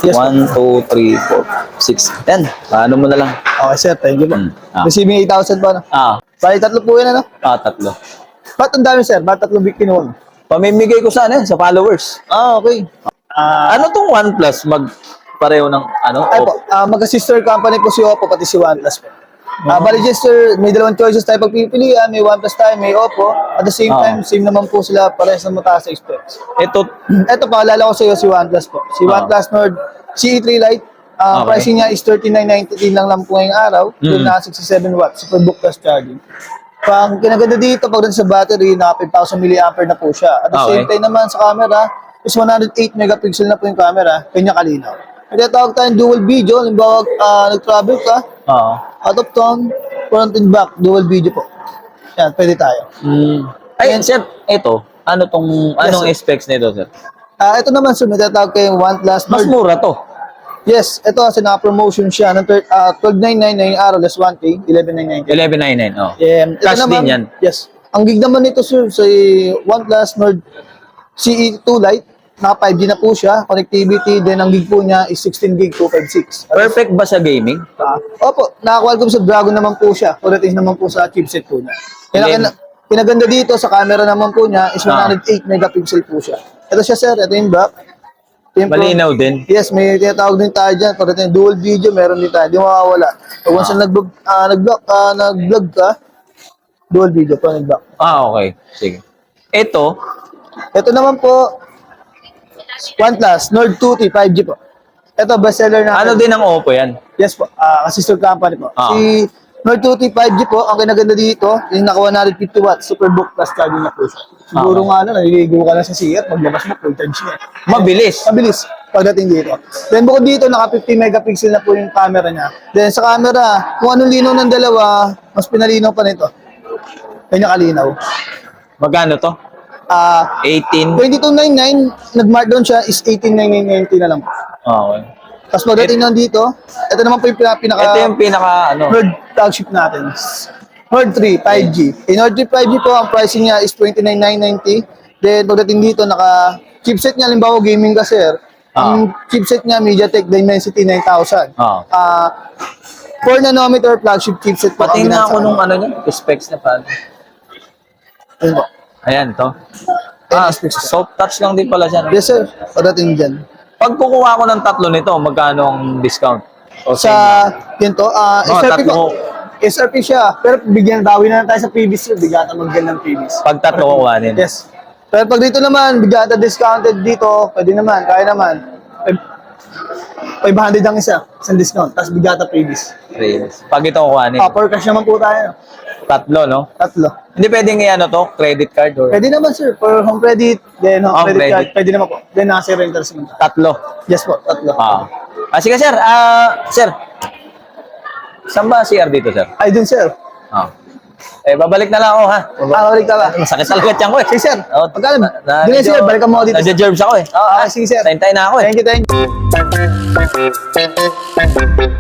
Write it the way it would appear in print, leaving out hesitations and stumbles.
Yes, 1, 2, 3, 4, 6. Yan. Paano mo na lang? Okay, sir. Thank you po. Receiving 8,000 po, no? Bali, tatlo po yan, ano? Tatlo. Ba't ang dami, sir? Ba't tatlong big kinuha? Pamimigay ko sana yan sa followers. Okay. Ano tong OnePlus? Pareho ng ano? Ay po, magka-sister company po si Oppo, pati si OnePlus po. Bali, just, sir, may dalawang choices tayo pagpipilian. May OnePlus tayo, may Oppo. At the same time, same naman po sila, parehas na mataas sa specs. Ito, paalala ko sa iyo si OnePlus po. Si OnePlus Nord CE3 Lite. Pricing niya is 39.93 lang po ngayong araw. Doon na 67 watts, Superbook plus charging. Pang kinaganda dito, pagdating sa battery, naka 5,000 mAh na po siya. At the same time naman sa camera, is 108 megapixel na po yung camera, kanya kalinaw. Kaya tawag tayong dual video, halimbawa nag-travel ka, out of town, front and back, dual video po. Yan, pwede tayo. Ay, sir, ito, anong specs nito, sir? Ito naman, sir, may tatawag kayong OnePlus. Mas mura to. Yes, ito kasi naka-promotion siya ng 12,999 ngayong araw, less 1K, 11,999. 1199, oh. Cash din yan. Yes. Ang gig naman nito, sir, sa OnePlus Nord CE2 Lite, naka 5G na po siya, connectivity, then ang gig po niya is 16 gig 256. Perfect ba sa gaming? Opo, naka-Qualcomm sa Dragon naman po siya, correct naman po sa chipset po niya. Kinaganda dito sa camera naman po niya is 108 megapixel po siya. Ito siya, sir, ito yung back. Malinaw din. Yes, may tinatawag din tayo dyan. Para tayo dual video, meron din tayo. Di mawawala. Pag once na nag-vlog ka, dual video pa nag-vlog. Okay. Sige. Ito naman po, OnePlus Nord 2T 5G po. Ito, bestseller na. Ano din ang Oppo yan? Yes po, sister company po. Ah. Si Nord 2T 5G po, ang kinaganda dito, yung naka 150 watts, Superbook plus charging na po siya. Siguro nga naliligo ka na sa CR, paglabas mo, full charge niya. Mabilis. Mabilis pagdating dito. Then bukod dito, naka 50 megapixel na po yung camera niya. Then sa camera, kung anong linaw ng dalawa, mas pinalinaw pa nito. Kanya kalinaw. Magkano to? 18. 2299, nag-markdown siya is 18,990 na lang po. Okay. Tapos pagdating nandito, ito naman po yung Ito yung pinaka Nord flagship natin. Nord 3 5G. In Nord 3 5G po, ang pricing niya is 29,990. Then pagdating dito, naka chipset niya, halimbawa gaming ka, sir. Ang chipset niya, MediaTek Dimensity 9000. 4 nanometer flagship chipset po. Patingin na ako nung niya, specs na pa. Ayun po. Ayan, to. Soft touch lang din pala siya. No? Yes, sir. Pagdating dyan. Pag kukuha ko ng tatlo nito, magkano ang discount? Yun to, SRP po. SRP siya. Pero bawi na lang tayo sa previous year. Bigyan magyan ng previous. Pag tatlo kukuhanin. Yes. Pero pag dito naman, bigyan discounted dito, pwede naman, kaya naman. 500 ang isang discount. Tapos bigyan previous. Pag ito kukuhanin. Per cash naman po tayo. Tatlo, no? Tatlo. Hindi pwedeng to? Credit card or? Pwede naman, sir. For home credit, then home credit card, pwede naman po. Then nasa rentals naman. Tatlo. Yes po, tatlo. Sige, sir. Sir. Saan ba CR dito, sir? Ay, dun, sir. Babalik na lang ako, ha? Balik ka ba? Masakit talaga tiyan ko, eh. Sige, sir. Pagkala ba? Medyo- Dun, sir. Balikan mo ako dito. Nadya-germs ako, eh. Sige, sir. Tayin-tayin na ako, eh. Thank you.